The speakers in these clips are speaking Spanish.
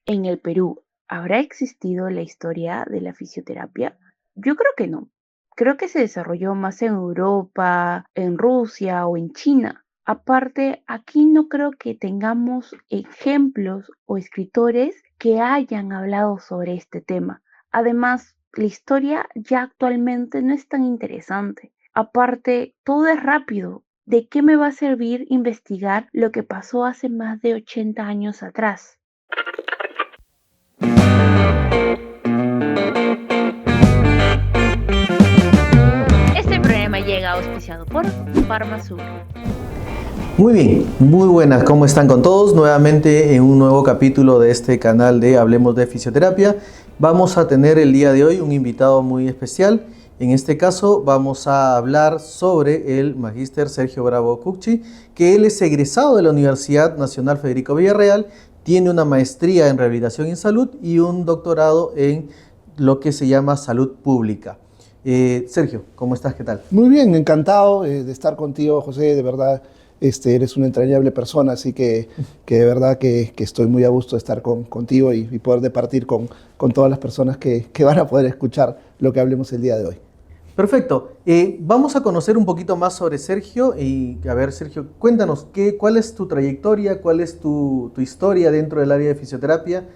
En el Perú, ¿habrá existido la historia de la fisioterapia? Yo creo que no. Creo que se desarrolló más en Europa, en Rusia o en China. Aparte, aquí no creo que tengamos ejemplos o escritores que hayan hablado sobre este tema. Además, la historia ya actualmente no es tan interesante. Aparte, todo es rápido. ¿De qué me va a servir investigar lo que pasó hace más de 80 años atrás? Este programa llega auspiciado por Farmasur. Muy bien, muy buenas, ¿cómo están con todos? Nuevamente en un nuevo capítulo de este canal de Hablemos de Fisioterapia. Vamos a tener el día de hoy un invitado muy especial. En este caso vamos a hablar sobre el magíster Sergio Bravo Cucchi, que él es egresado de la Universidad Nacional Federico Villarreal, tiene una maestría en Rehabilitación en Salud y un doctorado en lo que se llama Salud Pública. Sergio, ¿cómo estás? ¿Qué tal? Muy bien, encantado de estar contigo, José, de verdad. Eres una entrañable persona, así que de verdad que estoy muy a gusto de estar contigo y poder departir con todas las personas que van a poder escuchar lo que hablemos el día de hoy. Perfecto. Vamos a conocer un poquito más sobre Sergio y a ver, Sergio, cuéntanos, ¿cuál es tu trayectoria? ¿Cuál es tu historia dentro del área de fisioterapia?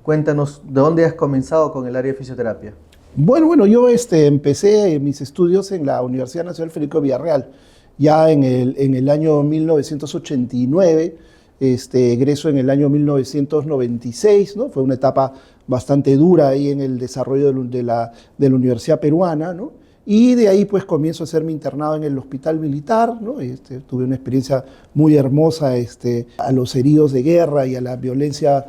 Cuéntanos, ¿de dónde has comenzado con el área de fisioterapia? Bueno, yo empecé mis estudios en la Universidad Nacional Federico Villarreal, ya en el año 1989, egreso en el año 1996, ¿no? Fue una etapa bastante dura ahí en el desarrollo de la Universidad Peruana, ¿no? Y de ahí pues comienzo a hacer mi internado en el Hospital Militar, ¿no? Tuve una experiencia muy hermosa, a los heridos de guerra y a la violencia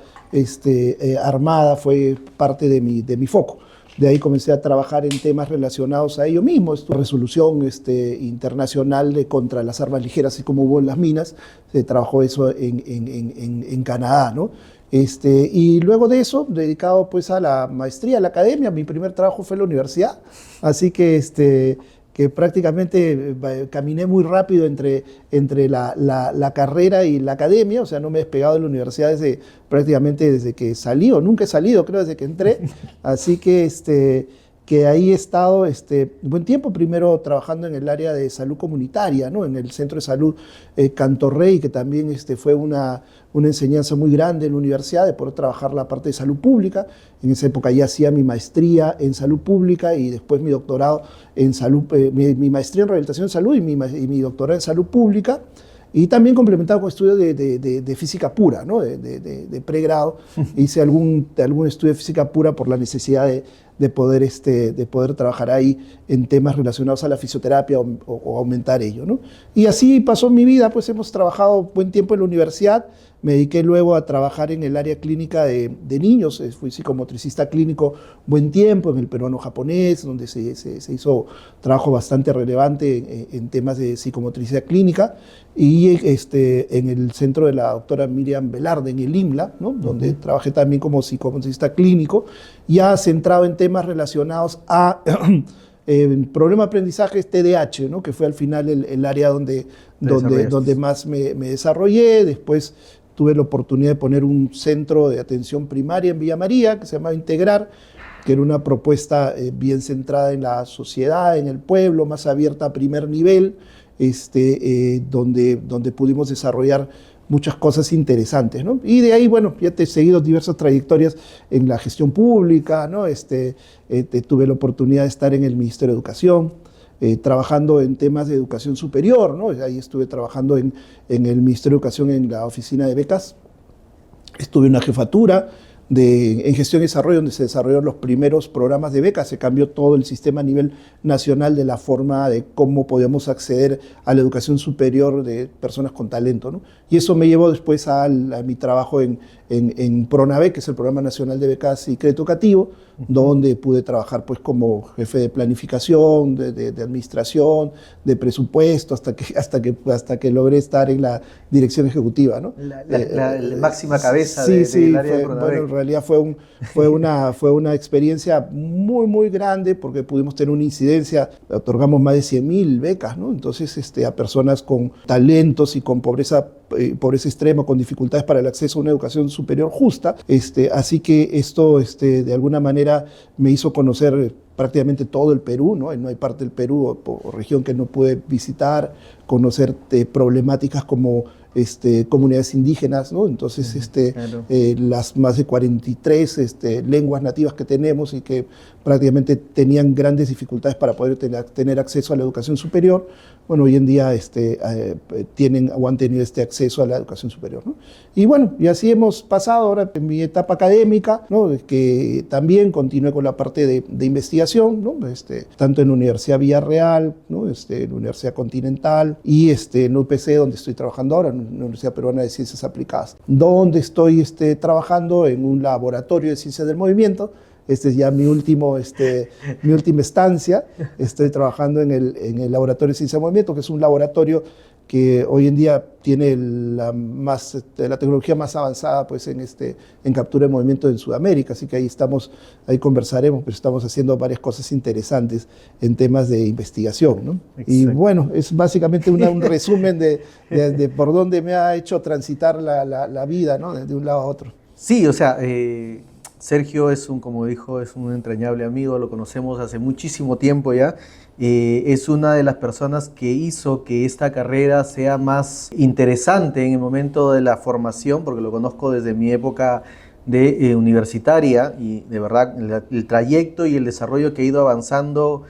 armada fue parte de mi foco. De ahí comencé a trabajar en temas relacionados a ello mismo, resolución internacional contra las armas ligeras, así como hubo en las minas, se trabajó eso en Canadá, ¿no? Y luego de eso, dedicado pues a la maestría, a la academia, mi primer trabajo fue en la universidad, así que prácticamente caminé muy rápido entre la carrera y la academia, o sea, no me he despegado de la universidad prácticamente desde que salí, o nunca he salido, creo, desde que entré, así que ahí he estado buen tiempo, primero trabajando en el área de salud comunitaria, ¿no? En el Centro de Salud Cantorrey, que también fue una enseñanza muy grande en la universidad, de poder trabajar la parte de salud pública. En esa época ya hacía mi maestría en salud pública y después mi doctorado en salud, mi maestría en rehabilitación de salud y mi doctorado en salud pública. Y también complementado con estudios de física pura, ¿no? de pregrado. Hice algún estudio de física pura por la necesidad de poder trabajar ahí en temas relacionados a la fisioterapia o aumentar ello, ¿no? Y así pasó mi vida, pues hemos trabajado buen tiempo en la universidad. Me dediqué luego a trabajar en el área clínica de niños, fui psicomotricista clínico buen tiempo en el peruano-japonés, donde se hizo trabajo bastante relevante en temas de psicomotricidad clínica, y en el centro de la doctora Miriam Velarde, en el IMLA, ¿no? Donde trabajé también como psicomotricista clínico, ya centrado en temas relacionados a el problema de aprendizaje es TDAH, ¿no? Que fue al final el área donde más me desarrollé. Después tuve la oportunidad de poner un centro de atención primaria en Villa María, que se llamaba Integrar, que era una propuesta bien centrada en la sociedad, en el pueblo, más abierta a primer nivel, donde pudimos desarrollar muchas cosas interesantes, ¿no? Y de ahí, bueno, ya he seguido diversas trayectorias en la gestión pública, ¿no? Tuve la oportunidad de estar en el Ministerio de Educación, trabajando en temas de educación superior, ¿no? Ahí estuve trabajando en el Ministerio de Educación en la oficina de becas. Estuve en una jefatura en gestión y desarrollo, donde se desarrollaron los primeros programas de becas. Se cambió todo el sistema a nivel nacional de la forma de cómo podíamos acceder a la educación superior de personas con talento, ¿no? Y eso me llevó después a mi trabajo en PRONAVEC, que es el Programa Nacional de Becas y Crédito Educativo, donde pude trabajar pues como jefe de planificación, de administración, de presupuesto, hasta que logré estar en la dirección ejecutiva, ¿no? La máxima cabeza sí, del área de bueno, PRONAVEC. realidad fue una experiencia muy, muy grande porque pudimos tener una incidencia, otorgamos más de 100.000 becas, ¿no? Entonces, a personas con talentos y con pobreza extrema, con dificultades para el acceso a una educación superior justa. Así que esto, de alguna manera, me hizo conocer prácticamente todo el Perú, ¿no? No hay parte del Perú o región que no pude visitar, conocer problemáticas como comunidades indígenas, ¿no? Entonces, Claro. las más de 43 lenguas nativas que tenemos y que prácticamente tenían grandes dificultades para poder tener acceso a la educación superior, bueno, hoy en día tienen o han tenido este acceso a la educación superior, ¿no? Y bueno, y así hemos pasado ahora en mi etapa académica, ¿no? Que también continué con la parte de investigación, ¿no? Tanto en la Universidad Villarreal, ¿no? En la Universidad Continental y en UPC, donde estoy trabajando ahora, en la Universidad Peruana de Ciencias Aplicadas, donde estoy trabajando en un laboratorio de ciencias del movimiento. Este es ya mi última estancia. Estoy trabajando en el Laboratorio de Ciencia del Movimiento, que es un laboratorio que hoy en día tiene la tecnología más avanzada pues, en captura de movimiento en Sudamérica. Así que ahí conversaremos, pero estamos haciendo varias cosas interesantes en temas de investigación, ¿no? Y bueno, es básicamente un resumen de por dónde me ha hecho transitar la vida, ¿no? De un lado a otro. Sí, o sea, Sergio como dijo, es un entrañable amigo, lo conocemos hace muchísimo tiempo ya. Es una de las personas que hizo que esta carrera sea más interesante en el momento de la formación, porque lo conozco desde mi época de universitaria y de verdad el trayecto y el desarrollo que ha ido avanzando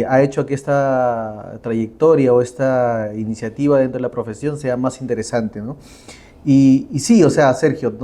ha hecho que esta trayectoria o esta iniciativa dentro de la profesión sea más interesante, ¿no? Y sí, o sea, Sergio,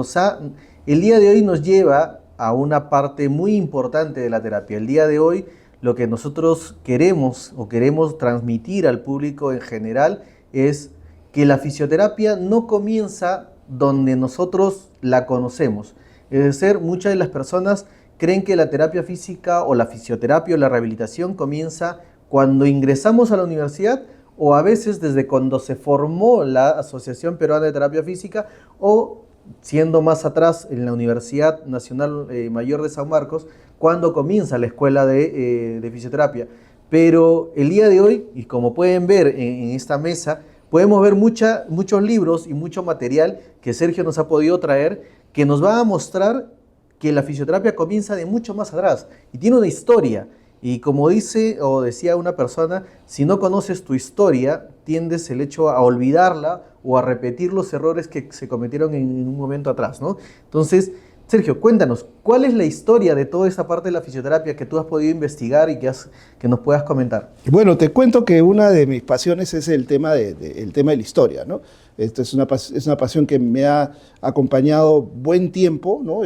el día de hoy nos lleva a una parte muy importante de la terapia. El día de hoy lo que nosotros queremos o queremos transmitir al público en general es que la fisioterapia no comienza donde nosotros la conocemos. Es decir, muchas de las personas creen que la terapia física o la fisioterapia o la rehabilitación comienza cuando ingresamos a la universidad o a veces desde cuando se formó la Asociación Peruana de Terapia Física o siendo más atrás en la Universidad Nacional Mayor de San Marcos, cuando comienza la escuela de fisioterapia. Pero el día de hoy, y como pueden ver en esta mesa, podemos ver muchos libros y mucho material que Sergio nos ha podido traer, que nos va a mostrar que la fisioterapia comienza de mucho más atrás y tiene una historia. Y como dice o decía una persona, si no conoces tu historia, tiendes el hecho a olvidarla o a repetir los errores que se cometieron en un momento atrás, ¿no? Entonces, Sergio, cuéntanos, ¿cuál es la historia de toda esa parte de la fisioterapia que tú has podido investigar y que nos puedas comentar? Bueno, te cuento que una de mis pasiones es el tema de la historia, ¿no? Esto es una pasión que me ha acompañado buen tiempo, ¿no?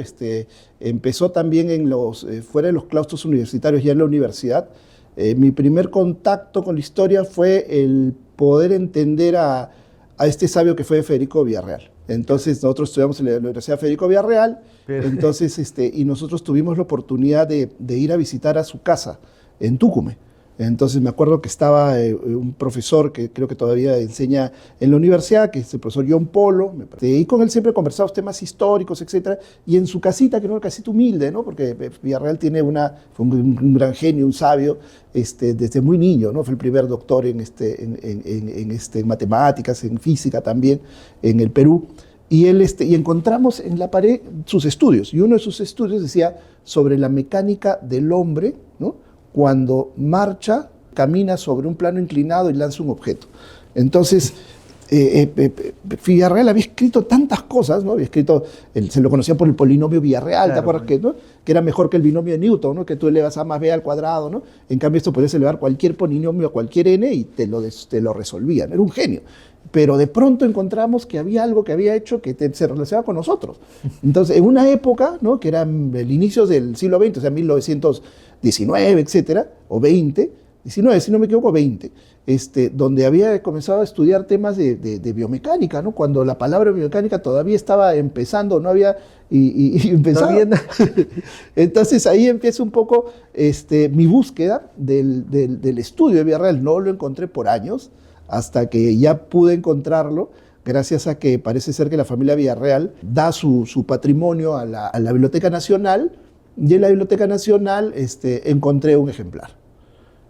Empezó también fuera de los claustros universitarios, ya en la universidad. Mi primer contacto con la historia fue el poder entender a este sabio que fue Federico Villarreal. Entonces, nosotros estudiamos en la Universidad Federico Villarreal, entonces, y nosotros tuvimos la oportunidad de ir a visitar a su casa en Túcume. Entonces me acuerdo que estaba un profesor que creo que todavía enseña en la universidad, que es el profesor John Polo, y con él siempre conversamos temas históricos, etcétera, y en su casita, que era una casita humilde, ¿no? Porque Villarreal fue un gran genio, un sabio, desde muy niño, ¿no? Fue el primer doctor en matemáticas, en física también, en el Perú. Y encontramos en la pared sus estudios, y uno de sus estudios decía sobre la mecánica del hombre, ¿no? Cuando marcha, camina sobre un plano inclinado y lanza un objeto. Entonces, Villarreal había escrito tantas cosas, ¿no? Había escrito, se lo conocía por el polinomio Villarreal, claro, ¿te acuerdas? Que era mejor que el binomio de Newton, ¿no? Que tú elevas A más B al cuadrado, ¿no? En cambio, esto podías elevar cualquier polinomio a cualquier n y te lo resolvían. Era un genio. Pero de pronto encontramos que había algo que había hecho que se relacionaba con nosotros. Entonces, en una época, ¿no? Que era el inicio del siglo XX, o sea, 1919, etcétera, o 20, 19, si no me equivoco, 20, donde había comenzado a estudiar temas de biomecánica, ¿no? Cuando la palabra biomecánica todavía estaba empezando, no había y empezaba. Entonces ahí empieza un poco mi búsqueda del estudio de Villarreal. No lo encontré por años, hasta que ya pude encontrarlo gracias a que parece ser que la familia Villarreal da su patrimonio a la Biblioteca Nacional, y en la Biblioteca Nacional encontré un ejemplar.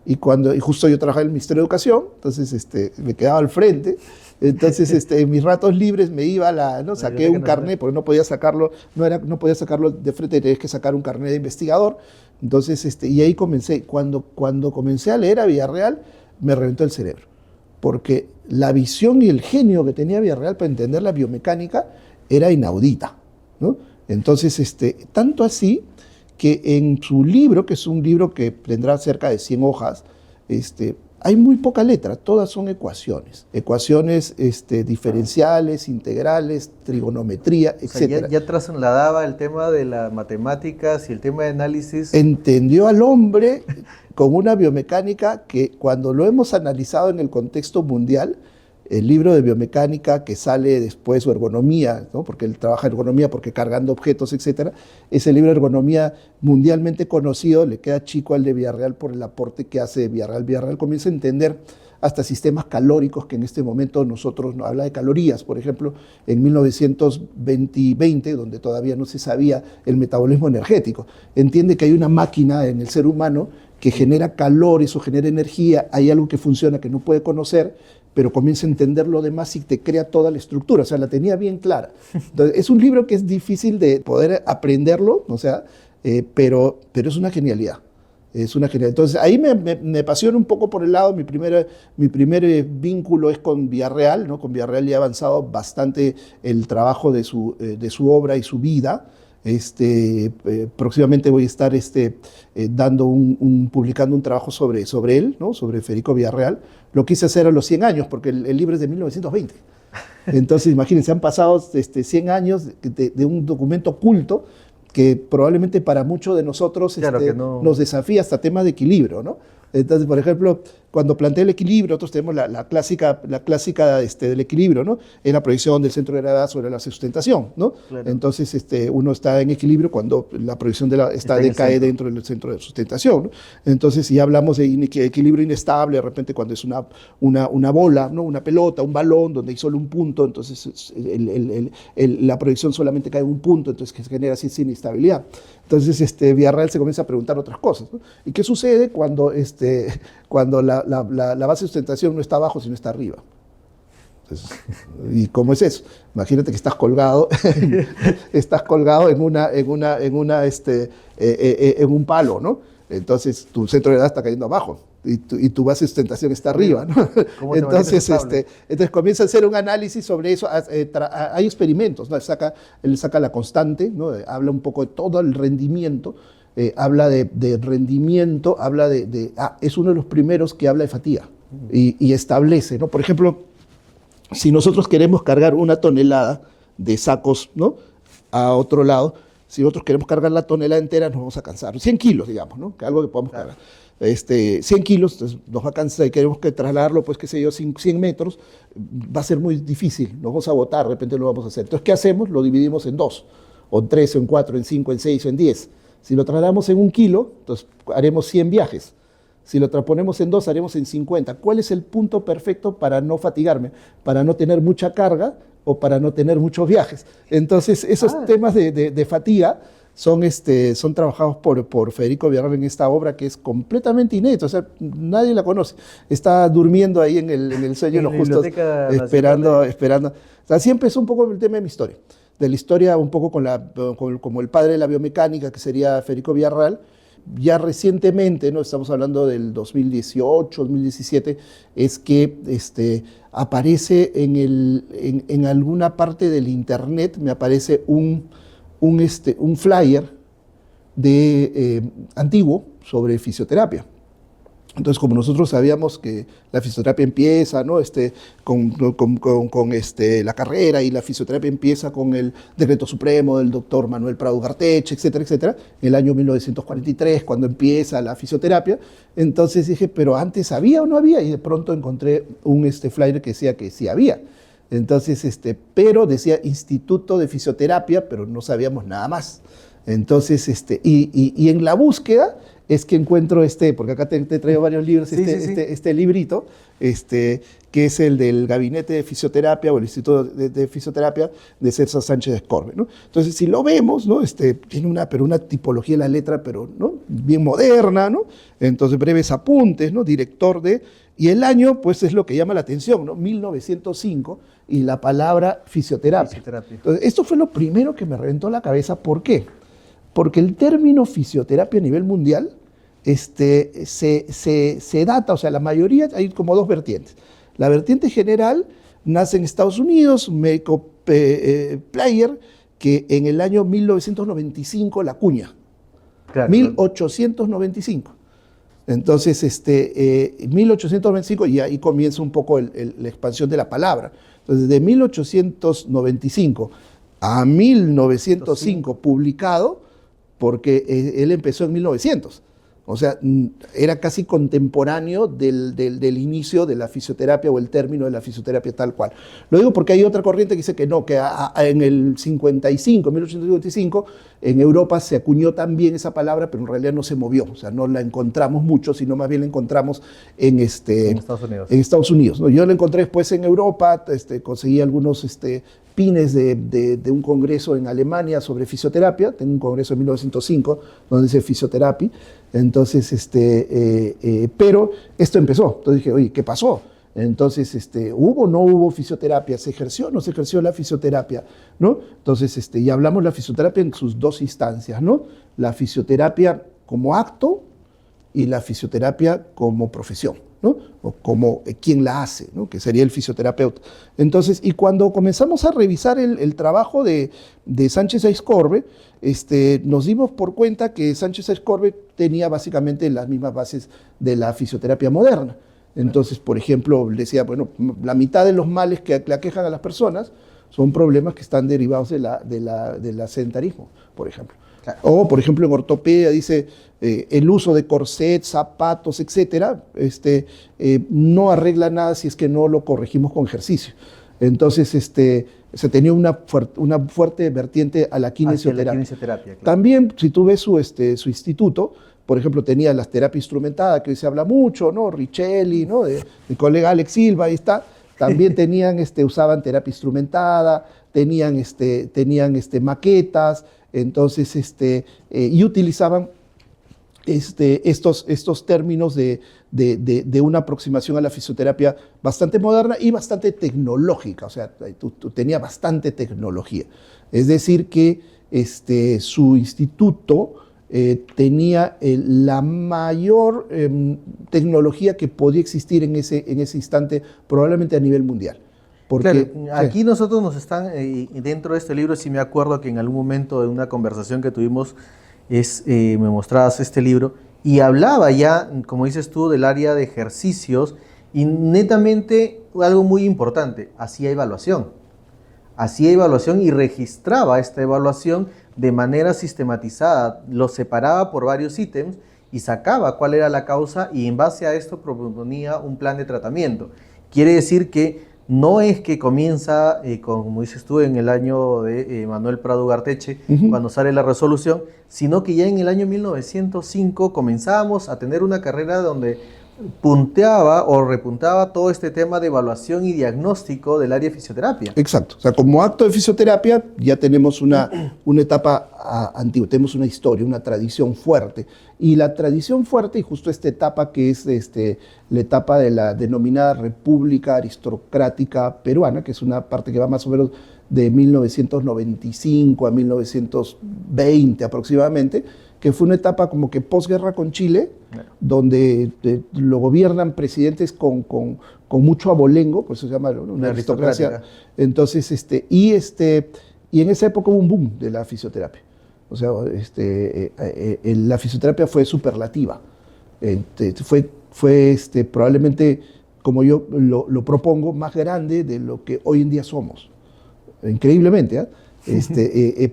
Y justo yo trabajaba en el Ministerio de Educación, entonces me quedaba al frente. Entonces, en mis ratos libres me iba saqué un carnet, porque no podía sacarlo, no podía sacarlo de frente, tenías que sacar un carnet de investigador. Entonces, y ahí comencé. Cuando comencé a leer a Villarreal, me reventó el cerebro, porque la visión y el genio que tenía Villarreal para entender la biomecánica era inaudita, ¿no? Entonces, tanto así que en su libro, que es un libro que tendrá cerca de 100 hojas, hay muy poca letra, todas son ecuaciones diferenciales, integrales, trigonometría, O sea, etc. ya trasladaba el tema de las matemáticas y el tema de análisis. Entendió al hombre con una biomecánica que, cuando lo hemos analizado en el contexto mundial, el libro de biomecánica que sale después, o ergonomía, ¿no? Porque él trabaja ergonomía, porque cargando objetos, etc. Ese libro de ergonomía mundialmente conocido le queda chico al de Villarreal por el aporte que hace Villarreal. Villarreal comienza a entender hasta sistemas calóricos, que en este momento nosotros no habla de calorías. Por ejemplo, en 1920, donde todavía no se sabía el metabolismo energético, entiende que hay una máquina en el ser humano que genera calor, eso genera energía, hay algo que funciona que no puede conocer, pero comienza a entender lo demás y te crea toda la estructura, o sea, la tenía bien clara. Entonces, es un libro que es difícil de poder aprenderlo, o sea, pero es una genialidad. Es una genialidad. Entonces, ahí me apasiona un poco por el lado, mi primer vínculo es con Villarreal, ¿no? Con Villarreal ya ha avanzado bastante el trabajo de su obra y su vida. Próximamente voy a estar publicando un trabajo sobre él, ¿no? Sobre Federico Villarreal. Lo quise hacer a los 100 años, porque el libro es de 1920. Entonces, imagínense, han pasado 100 años de un documento oculto que probablemente para muchos de nosotros claro que no. nos desafía hasta temas de equilibrio, ¿no? Entonces, por ejemplo, cuando planteé el equilibrio, nosotros tenemos la clásica del equilibrio, ¿no? En la proyección del centro de gravedad sobre la sustentación, ¿no? Claro. Entonces, uno está en equilibrio cuando la proyección decae dentro del centro de sustentación, ¿no? Entonces, si hablamos de equilibrio inestable, de repente cuando es una bola, ¿no? Una pelota, un balón, donde hay solo un punto, entonces la proyección solamente cae en un punto, entonces que se genera así inestabilidad. Entonces, Villarreal se comienza a preguntar otras cosas, ¿no? ¿Y qué sucede cuando la base de sustentación no está abajo, sino está arriba? Entonces, ¿y cómo es eso? Imagínate que estás colgado en un palo, ¿no? Entonces tu centro de gravedad está cayendo abajo y tu base de sustentación está arriba, ¿no? Entonces comienza a hacer un análisis sobre eso. Hay experimentos, ¿no? Él saca la constante, ¿no? Habla un poco de todo el rendimiento. Habla de rendimiento, es uno de los primeros que habla de fatiga y establece, ¿no? Por ejemplo, si nosotros queremos cargar 1 tonelada de sacos, ¿no? A otro lado, si nosotros queremos cargar la tonelada entera, nos vamos a cansar. 100 kilos, digamos, ¿no? Que algo que podamos cargar. 100 kilos, entonces nos va a cansar y queremos que trasladarlo, pues, qué sé yo, 100 metros, va a ser muy difícil, nos vamos a botar, de repente lo vamos a hacer. Entonces, ¿qué hacemos? Lo dividimos en 2, o en 3, o en 4, en 5, en 6, o en 10. Si lo trasladamos en 1 kilo, entonces haremos 100 viajes. Si lo transponemos en 2, haremos en 50. ¿Cuál es el punto perfecto para no fatigarme? Para no tener mucha carga o para no tener muchos viajes. Entonces, esos temas de fatiga son trabajados por Federico Villarreal en esta obra, que es completamente inédita. O sea, nadie la conoce. Está durmiendo ahí en el sueño de los justos, esperando. O sea, así empezó un poco el tema de mi historia. De la historia un poco como el padre de la biomecánica, que sería Federico Villarreal. Ya recientemente, ¿no? Estamos hablando del 2018, 2017, es que aparece en alguna parte del internet, me aparece un flyer antiguo sobre fisioterapia. Entonces, como nosotros sabíamos que la fisioterapia empieza, ¿no? con la carrera, y la fisioterapia empieza con el decreto supremo del doctor Manuel Prado Ugarteche, etcétera, etcétera, en el año 1943, cuando empieza la fisioterapia. Entonces dije, ¿pero antes había o no había? Y de pronto encontré un flyer que decía que sí había. Entonces, pero decía Instituto de Fisioterapia, pero no sabíamos nada más. Entonces, y en la búsqueda es que encuentro porque acá te traigo varios libros, Sí, sí, sí. este librito, que es el del Gabinete de Fisioterapia o el Instituto de Fisioterapia de César Sánchez Escorbe, ¿no? Entonces, si lo vemos, ¿no? Tiene una tipología de la letra, pero ¿no? Bien moderna, ¿no? Entonces, breves apuntes, ¿no? Director de... Y el año, pues, es lo que llama la atención, ¿no? 1905, y la palabra fisioterapia. Entonces, esto fue lo primero que me reventó la cabeza. ¿Por qué? Porque el término fisioterapia a nivel mundial se data, o sea, la mayoría, hay como dos vertientes. La vertiente general nace en Estados Unidos, un médico Player, que en el año 1995 la acuña. Claro. 1895. Entonces, 1895, y ahí comienza un poco la expansión de la palabra. Entonces, de 1895 a 1905 publicado, porque él empezó en 1900. O sea, era casi contemporáneo del inicio de la fisioterapia o el término de la fisioterapia tal cual. Lo digo porque hay otra corriente que dice que no, que en el 55, 1855, en Europa se acuñó también esa palabra, pero en realidad no se movió. O sea, no la encontramos mucho, sino más bien la encontramos en Estados Unidos. En Estados Unidos, ¿no? Yo la encontré después en Europa, conseguí algunos pines de un congreso en Alemania sobre fisioterapia. Tengo un congreso en 1905 donde dice fisioterapia. Entonces, pero esto empezó. Entonces dije, oye, ¿qué pasó? Entonces, ¿hubo o no hubo fisioterapia? ¿Se ejerció o no se ejerció la fisioterapia? ¿No? Entonces, ya hablamos de la fisioterapia en sus dos instancias, ¿no? La fisioterapia como acto y la fisioterapia como profesión, ¿no? O como quien la hace, ¿no? Que sería el fisioterapeuta. Entonces, y cuando comenzamos a revisar el trabajo de Sánchez Escorbe, nos dimos por cuenta que Sánchez Escorbe tenía básicamente las mismas bases de la fisioterapia moderna. Entonces, por ejemplo, decía, bueno, la mitad de los males que le aquejan a las personas son problemas que están derivados del sedentarismo, por ejemplo. Claro. O, por ejemplo, en ortopedia dice el uso de corsets, zapatos, etcétera, no arregla nada si es que no lo corregimos con ejercicio. Entonces, se tenía una fuerte vertiente a la kinesioterapia. Claro. También, si tú ves su instituto, por ejemplo, tenía la terapia instrumentada, que hoy se habla mucho, ¿no? Richelli, ¿no? Mi colega Alex Silva, ahí está. También tenían, usaban terapia instrumentada, tenían maquetas, entonces, y utilizaban estos términos de una aproximación a la fisioterapia bastante moderna y bastante tecnológica, o sea, tenía bastante tecnología. Es decir, que su instituto tenía la mayor tecnología que podía existir en ese instante, probablemente a nivel mundial. Porque, claro, aquí nosotros nos están, dentro de este libro, sí me acuerdo que en algún momento de una conversación que tuvimos, me mostrabas este libro, y hablaba ya, como dices tú, del área de ejercicios, y netamente algo muy importante, hacía evaluación y registraba esta evaluación de manera sistematizada, lo separaba por varios ítems y sacaba cuál era la causa, y en base a esto proponía un plan de tratamiento. Quiere decir que no es que comienza, como dices tú, en el año de Manuel Prado Ugarteche, cuando sale la resolución, sino que ya en el año 1905 comenzábamos a tener una carrera donde punteaba o repuntaba todo este tema de evaluación y diagnóstico del área de fisioterapia. Exacto. O sea, como acto de fisioterapia ya tenemos una etapa antigua, tenemos una historia, una tradición fuerte. Y la tradición fuerte, y justo esta etapa que es la etapa de la denominada República Aristocrática Peruana, que es una parte que va más o menos de 1995 a 1920 aproximadamente, que fue una etapa como que posguerra con Chile, donde lo gobiernan presidentes con mucho abolengo, por eso se llama una aristocracia. Entonces, y en esa época hubo un boom de la fisioterapia. O sea, la fisioterapia fue superlativa. Fue probablemente, como yo lo propongo, más grande de lo que hoy en día somos. Increíblemente, ¿eh?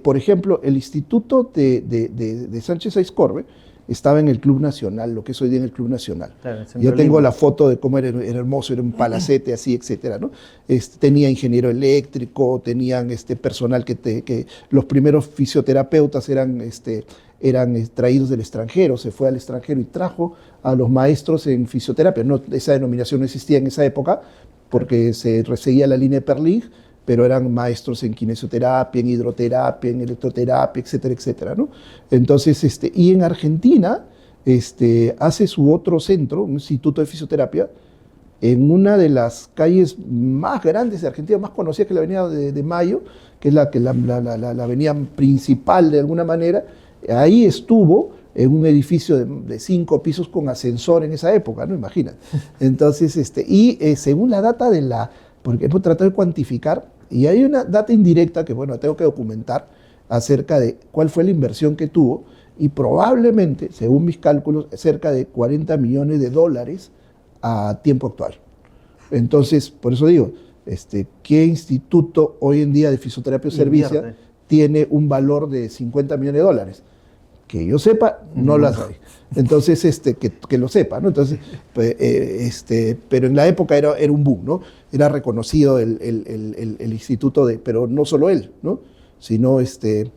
Por ejemplo, el instituto de Sánchez Escorbe estaba en el Club Nacional, lo que es hoy día en el Club Nacional. Claro, el Centro Yo tengo Lima. la foto de cómo era hermoso, era un palacete así, etcétera, ¿no? Tenía ingeniero eléctrico, tenían personal que los primeros fisioterapeutas eran traídos del extranjero, se fue al extranjero y trajo a los maestros en fisioterapia. No, esa denominación no existía en esa época porque se seguía la línea de Perlig, pero eran maestros en kinesioterapia, en hidroterapia, en electroterapia, etcétera, etcétera, ¿no? Entonces, y en Argentina hace su otro centro, un instituto de fisioterapia, en una de las calles más grandes de Argentina, más conocida que la Avenida de Mayo, que es la avenida principal de alguna manera. Ahí estuvo en un edificio de 5 pisos con ascensor en esa época, ¿no? Imagínate. Entonces, según la data porque hemos tratado de cuantificar, y hay una data indirecta que, bueno, tengo que documentar acerca de cuál fue la inversión que tuvo, y probablemente, según mis cálculos, cerca de 40 millones de dólares a tiempo actual. Entonces, por eso digo, ¿qué instituto hoy en día de fisioterapia o servicio tiene un valor de 50 millones de dólares? Que yo sepa, no las hay. Entonces, que lo sepa, ¿no? Entonces, pero en la época era un boom, ¿no? Era reconocido el instituto, pero no solo él, ¿no? Sino se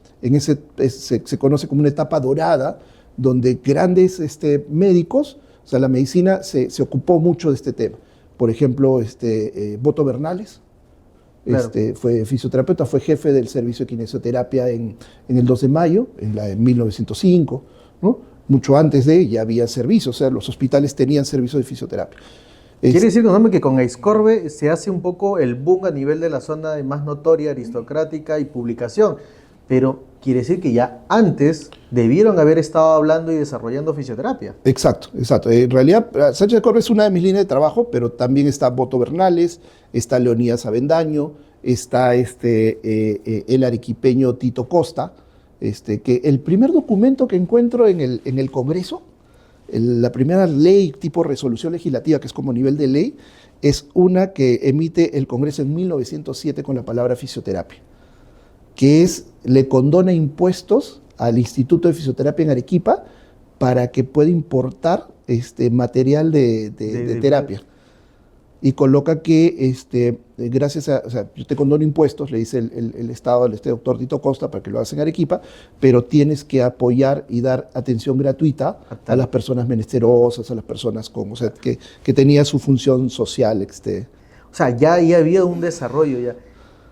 conoce como una etapa dorada, donde grandes médicos, o sea, la medicina se ocupó mucho de este tema. Por ejemplo, Boto Bernales, Claro. fue fisioterapeuta, fue jefe del servicio de kinesioterapia en el 2 de mayo, en 1905, ¿no? Mucho antes ya había servicio, o sea, los hospitales tenían servicio de fisioterapia. Quiere decir, Don Norman, que con Aiscorbe se hace un poco el boom a nivel de la zona de más notoria, aristocrática y publicación, pero quiere decir que ya antes debieron haber estado hablando y desarrollando fisioterapia. Exacto. En realidad, Sánchez de Corbe es una de mis líneas de trabajo, pero también está Boto Bernales, está Leonidas Avendaño, está el arequipeño Tito Costa, que el primer documento que encuentro en el Congreso, la primera ley tipo resolución legislativa, que es como nivel de ley, es una que emite el Congreso en 1907 con la palabra fisioterapia, que le condona impuestos al Instituto de Fisioterapia en Arequipa para que pueda importar material de terapia. Y coloca que gracias a, o sea, yo te condono impuestos, le dice el Estado al doctor Tito Costa para que lo haga en Arequipa, pero tienes que apoyar y dar atención gratuita a las personas menesterosas, a las personas o sea, que tenía su función social. O sea, ya había un desarrollo ya.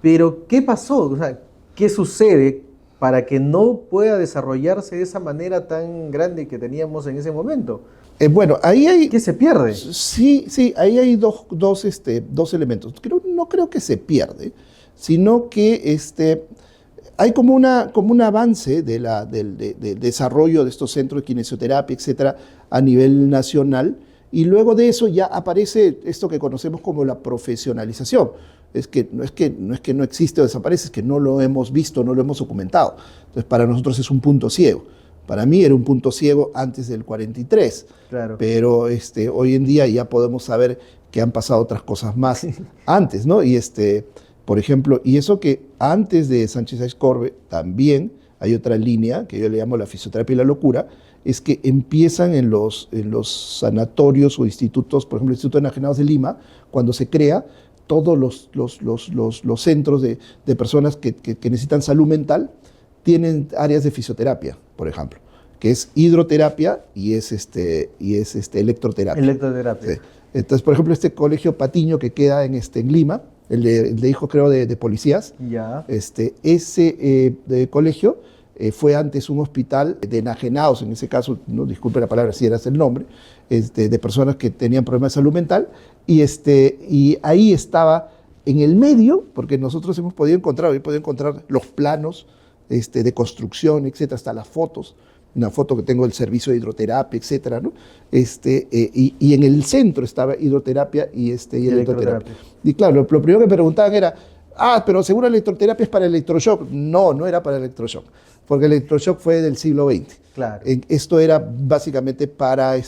Pero, ¿qué pasó? O sea, ¿qué sucede para que no pueda desarrollarse de esa manera tan grande que teníamos en ese momento? Bueno, ahí hay... ¿Qué se pierde? Sí, ahí hay dos elementos. No creo que se pierde, sino que hay como un avance del desarrollo de estos centros de kinesioterapia, etcétera, a nivel nacional, y luego de eso ya aparece esto que conocemos como la profesionalización. No es que no existe o desaparece, es que no lo hemos visto, no lo hemos documentado. Entonces, para nosotros es un punto ciego. Para mí era un punto ciego antes del 43, claro. Pero hoy en día ya podemos saber que han pasado otras cosas más antes, ¿no? Y por ejemplo, y eso que antes de Sánchez Aiscorbe también hay otra línea que yo le llamo la fisioterapia y la locura, es que empiezan en los sanatorios o institutos, por ejemplo, el Instituto de Enajenados de Lima, cuando se crea, todos los centros de personas que necesitan salud mental tienen áreas de fisioterapia, por ejemplo, que es hidroterapia y es electroterapia. Electroterapia. Sí. Entonces, por ejemplo, este colegio Patiño que queda en Lima, el de hijos, creo, de policías, Ya. ese colegio fue antes un hospital de enajenados, en ese caso, no disculpe la palabra si era ese el nombre, de personas que tenían problemas de salud mental, y ahí estaba en el medio, porque nosotros hemos podido encontrar los planos de construcción, etcétera, hasta las fotos, una foto que tengo del servicio de hidroterapia, etcétera, ¿no? Y en el centro estaba hidroterapia y electroterapia. Y claro, lo primero que me preguntaban era, pero seguro la electroterapia es para electroshock. No era para electroshock, porque el electroshock fue del siglo XX. Claro. Esto era básicamente para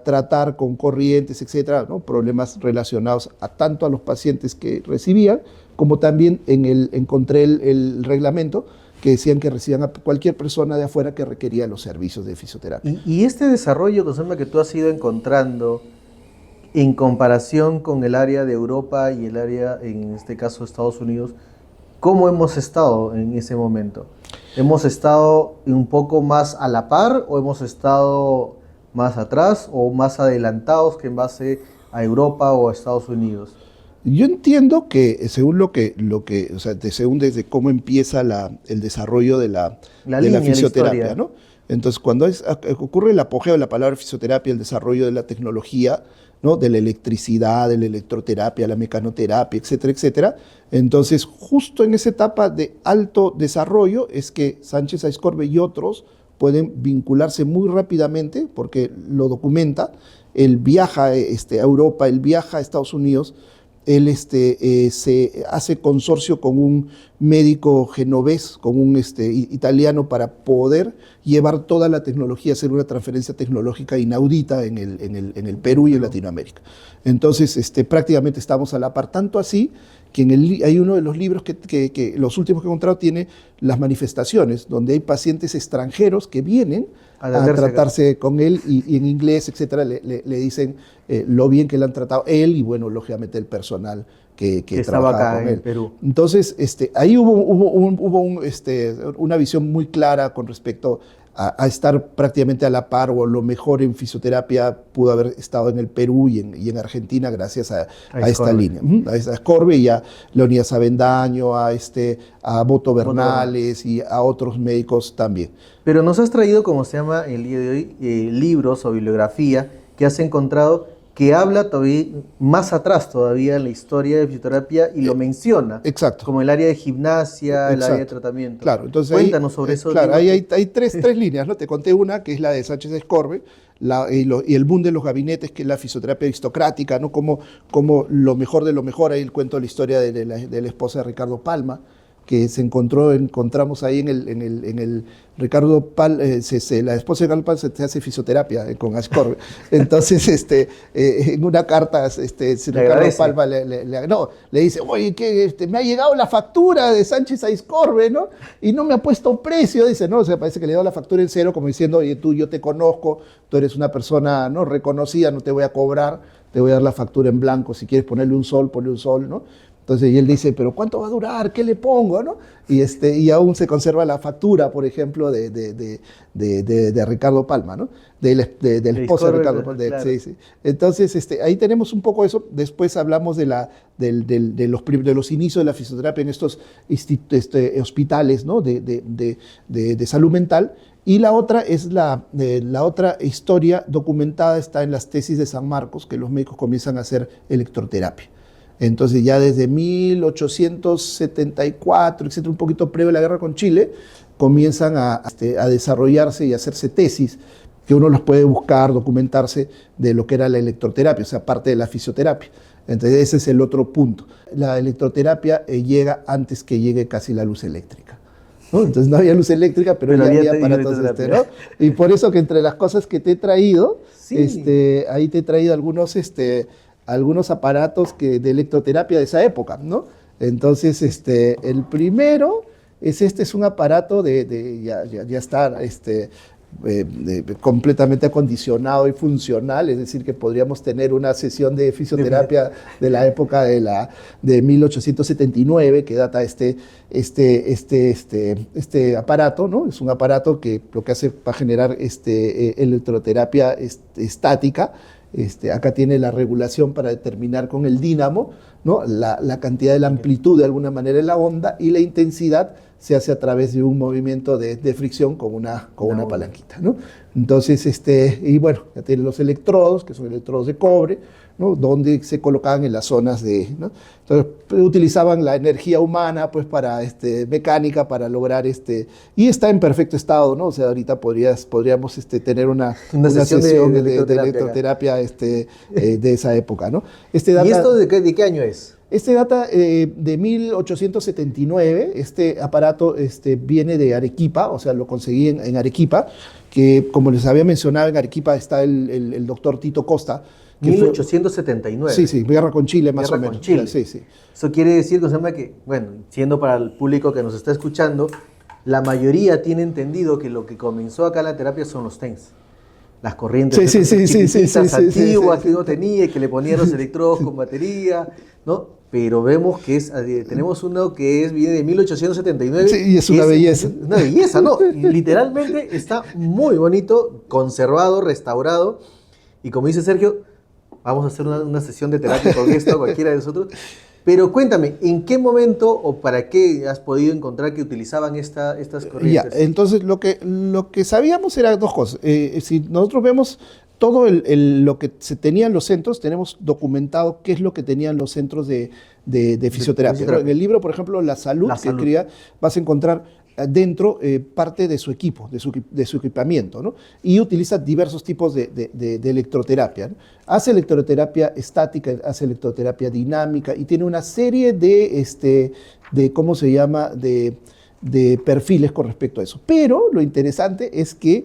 tratar con corrientes, etcétera, ¿no? Problemas relacionados tanto a los pacientes que recibían, como también encontré el reglamento que decían que recibían a cualquier persona de afuera que requería los servicios de fisioterapia. Y este desarrollo, Josema, que tú has ido encontrando en comparación con el área de Europa y el área, en este caso, Estados Unidos, ¿cómo hemos estado en ese momento? ¿Hemos estado un poco más a la par o hemos estado más atrás o más adelantados que en base a Europa o a Estados Unidos? Yo entiendo que según o sea, según desde cómo empieza el desarrollo de la fisioterapia, ¿no? Entonces, cuando ocurre el apogeo de la palabra fisioterapia, el desarrollo de la tecnología, ¿no? De la electricidad, de la electroterapia, la mecanoterapia, etcétera, etcétera. Entonces, justo en esa etapa de alto desarrollo es que Sánchez Aizcorbe y otros pueden vincularse muy rápidamente, porque lo documenta. Él viaja a Europa, él viaja a Estados Unidos. Él se hace consorcio con un médico genovés, con un italiano, para poder llevar toda la tecnología, hacer una transferencia tecnológica inaudita en el Perú y en Latinoamérica. Entonces, prácticamente estamos a la par, tanto así que hay uno de los libros que los últimos que he encontrado tiene las manifestaciones, donde hay pacientes extranjeros que vienen a tratarse con él y en inglés, etcétera, le dicen lo bien que le han tratado él y, bueno, lógicamente el personal que estaba trabajaba acá con en él. Perú. Entonces, ahí hubo una visión muy clara con respecto a estar prácticamente a la par, o lo mejor en fisioterapia pudo haber estado en el Perú y en Argentina gracias a esta línea. A Aizcorbe y a Leonidas Avendaño, a Boto Bernales y a otros médicos también. Pero nos has traído, como se llama el día de hoy, libros o bibliografía que has encontrado que habla todavía más atrás todavía en la historia de fisioterapia y lo menciona. Exacto. Como el área de gimnasia, Exacto. el área de tratamiento. Claro, entonces cuéntanos sobre eso. Claro, ahí hay tres líneas, ¿no? Te conté una, que es la de Sánchez Aizcorbe, y el boom de los gabinetes, que es la fisioterapia aristocrática, ¿no? Como lo mejor de lo mejor. Ahí cuento la historia de la esposa de Ricardo Palma, que encontramos ahí en el Ricardo Palma, la esposa de Ricardo Palma se hace fisioterapia con Aizcorbe. Entonces, en una carta, Ricardo Palma le dice, oye, que me ha llegado la factura de Sánchez Aizcorbe, ¿no? Y no me ha puesto precio, dice, ¿no? O sea, parece que le dio la factura en cero, como diciendo, oye, yo te conozco, tú eres una persona, ¿no?, reconocida, no te voy a cobrar, te voy a dar la factura en blanco, si quieres ponerle un sol, ponle un sol, ¿no? Entonces, y él dice, ¿pero cuánto va a durar? ¿Qué le pongo? ¿No? Y aún se conserva la factura, por ejemplo, de Ricardo Palma, ¿no? Del esposo de Ricardo Palma. Claro. Sí. Entonces, ahí tenemos un poco eso. Después hablamos de los inicios de la fisioterapia en estos hospitales, ¿no? de salud mental. Y la otra es la otra historia documentada, está en las tesis de San Marcos, que los médicos comienzan a hacer electroterapia. Entonces ya desde 1874, etcétera, un poquito previo a la guerra con Chile, comienzan a desarrollarse y a hacerse tesis, que uno los puede buscar, documentarse, de lo que era la electroterapia, o sea, parte de la fisioterapia. Entonces ese es el otro punto. La electroterapia llega antes que llegue casi la luz eléctrica, ¿no? Entonces no había luz eléctrica, pero ya había aparatos, ¿no? Y por eso que entre las cosas que te he traído, sí, ahí te he traído algunos aparatos de electroterapia de esa época, ¿no? Entonces, el primero es un aparato ya está completamente acondicionado y funcional, es decir, que podríamos tener una sesión de fisioterapia de la época de 1879, que data este aparato, ¿no? Es un aparato que lo que hace para generar electroterapia estática. Acá tiene la regulación para determinar con el dínamo, ¿no?, la cantidad de la amplitud de alguna manera de la onda, y la intensidad se hace a través de un movimiento de fricción con una palanquita, ¿no? Entonces, y bueno, ya tiene los electrodos, que son electrodos de cobre, ¿no?, donde se colocaban en las zonas ¿no? Entonces utilizaban la energía humana, pues, para mecánica, para lograr y está en perfecto estado, ¿no? O sea, ahorita podríamos tener una sesión de electroterapia de esa época, ¿no? ¿Y esto de qué año es? Data de 1879. Este aparato viene de Arequipa, o sea, lo conseguí en Arequipa, que, como les había mencionado, en Arequipa está el doctor Tito Costa. 1879. Sí, guerra con Chile, más o menos. Con Chile. Sí. Eso quiere decir, que, bueno, siendo para el público que nos está escuchando, la mayoría tiene entendido que lo que comenzó acá en la terapia son los TENS. Las corrientes chiquititas, antiguas que uno tenía y que le ponían los electrodos con batería, ¿no? Pero vemos que tenemos uno que viene de 1879. Sí, y es una belleza. Una belleza, ¿no? Y literalmente está muy bonito, conservado, restaurado. Y como dice Sergio, vamos a hacer una sesión de terapia con esto, cualquiera de nosotros. Pero cuéntame, ¿en qué momento o para qué has podido encontrar que utilizaban estas corrientes? Ya, entonces lo que sabíamos era dos cosas. Si nosotros vemos todo lo que se tenía en los centros, tenemos documentado qué es lo que tenían los centros de fisioterapia. En el libro, por ejemplo, La Salud, vas a encontrar dentro parte de su equipo, de su equipamiento, ¿no? Y utiliza diversos tipos de electroterapia, ¿no? Hace electroterapia estática, hace electroterapia dinámica y tiene una serie ¿cómo se llama?, de perfiles con respecto a eso. Pero lo interesante es que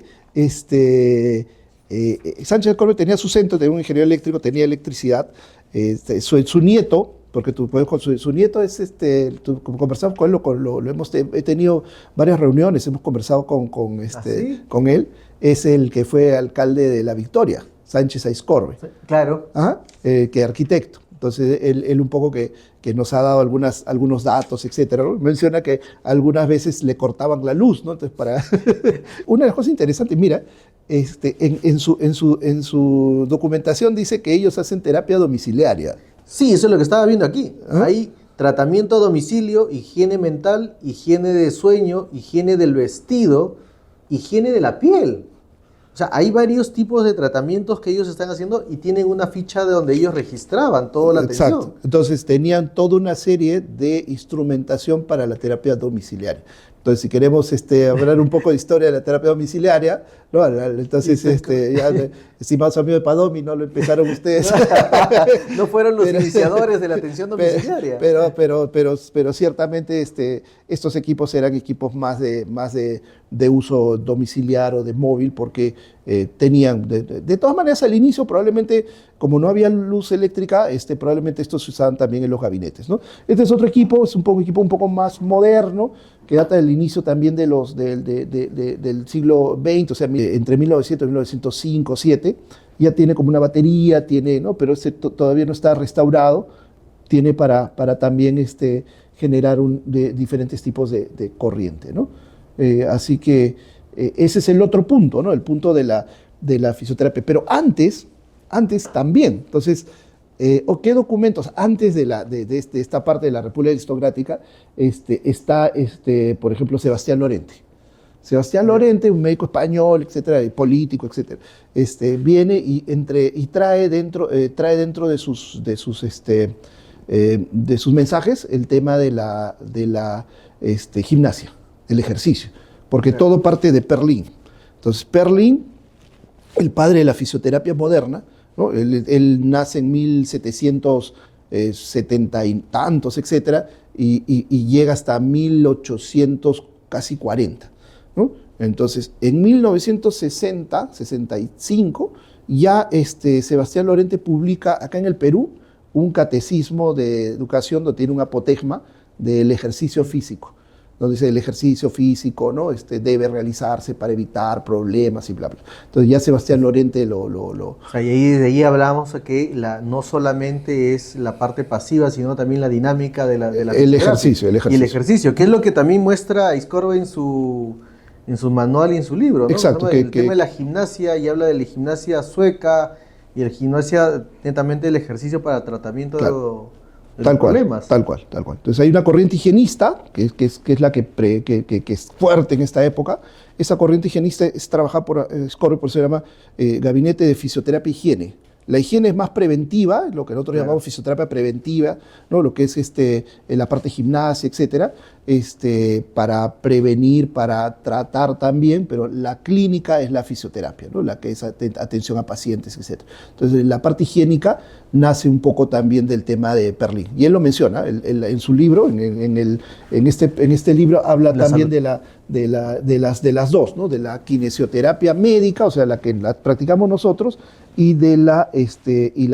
Sánchez de Corbe tenía su centro, tenía un ingeniero eléctrico, tenía electricidad, su nieto, porque su nieto es, conversamos con él, he tenido varias reuniones, hemos conversado con él, es el que fue alcalde de La Victoria, Sánchez Aizcorbe. Claro. Que arquitecto. Entonces, él un poco que nos ha dado algunos datos, etcétera, ¿no? Menciona que algunas veces le cortaban la luz, ¿no? Entonces, una de las cosas interesantes, mira, en su documentación dice que ellos hacen terapia domiciliaria. Sí, eso es lo que estaba viendo aquí. Hay tratamiento a domicilio, higiene mental, higiene de sueño, higiene del vestido, higiene de la piel. O sea, hay varios tipos de tratamientos que ellos están haciendo y tienen una ficha de donde ellos registraban toda la atención. Exacto. Entonces tenían toda una serie de instrumentación para la terapia domiciliaria. Entonces, si queremos hablar un poco de historia de la terapia domiciliaria, ¿no? Entonces, estimados amigos de Padomi, no lo empezaron ustedes. No fueron los iniciadores de la atención domiciliaria. Pero ciertamente estos equipos eran equipos más de uso domiciliar o de móvil, porque tenían, de todas maneras, al inicio probablemente, como no había luz eléctrica, probablemente estos se usaban también en los gabinetes, ¿no? Este es otro equipo, es un equipo un poco más moderno, que data del inicio también del siglo XX, o sea, entre 1900 y 1905, 1907, ya tiene como una batería, ¿no? Pero todavía no está restaurado, tiene para también generar diferentes tipos de corriente, ¿no? Así que ese es el otro punto, ¿no? El punto de la fisioterapia. Pero antes también, entonces, ¿qué documentos? Antes de esta parte de la República Aristocrática está, por ejemplo, Sebastián Lorente. Sebastián Lorente, un médico español, etcétera, y político, etcétera, viene y trae dentro de sus mensajes el tema de la gimnasia, el ejercicio, porque todo parte de Perlin. Entonces, Perlin, el padre de la fisioterapia moderna, ¿no? Él nace en 1770 y tantos, etcétera, y llega hasta 1840, ¿no? Entonces, en 1960, 65, ya Sebastián Lorente publica acá en el Perú un catecismo de educación donde tiene un apotegma del ejercicio físico, donde dice el ejercicio físico, ¿no? Debe realizarse para evitar problemas y bla, bla. Entonces ya Sebastián Lorente O sea, y desde ahí hablamos que no solamente es la parte pasiva, sino también la dinámica de la el ejercicio. Y el ejercicio, que es lo que también muestra Aizcorbe en su manual y en su libro, ¿no? Exacto. El tema de la gimnasia, y habla de la gimnasia sueca, y el gimnasia netamente el ejercicio para tratamiento de los problemas. Tal cual. Entonces hay una corriente higienista, que es la que es fuerte en esta época. Esa corriente higienista es trabajada por Aizcorbe, por eso se llama Gabinete de Fisioterapia e Higiene. La higiene es más preventiva, lo que nosotros llamamos fisioterapia preventiva, ¿no? Lo que es la parte de gimnasia, etcétera, para prevenir, para tratar también, pero la clínica es la fisioterapia, ¿no? La que es atención a pacientes, etcétera. Entonces, la parte higiénica nace un poco también del tema de Perlin. Y él lo menciona en su libro, en este libro habla también de las dos, ¿no? De la kinesioterapia médica, o sea, la que la practicamos nosotros, y de la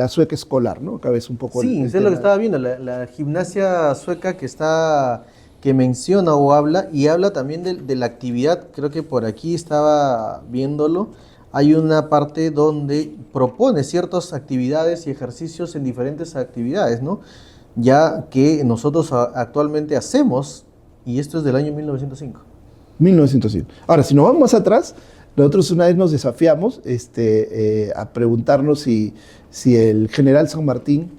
sueca escolar, ¿no? Acá ves un poco sí, eso es lo que estaba viendo, la gimnasia sueca que está que menciona o habla, y habla también de la actividad. Creo que por aquí estaba viéndolo. Hay una parte donde propone ciertas actividades y ejercicios en diferentes actividades, ¿no? Ya que nosotros actualmente hacemos, y esto es del año 1905. 1905. Ahora, si nos vamos más atrás, nosotros una vez nos desafiamos a preguntarnos si el general San Martín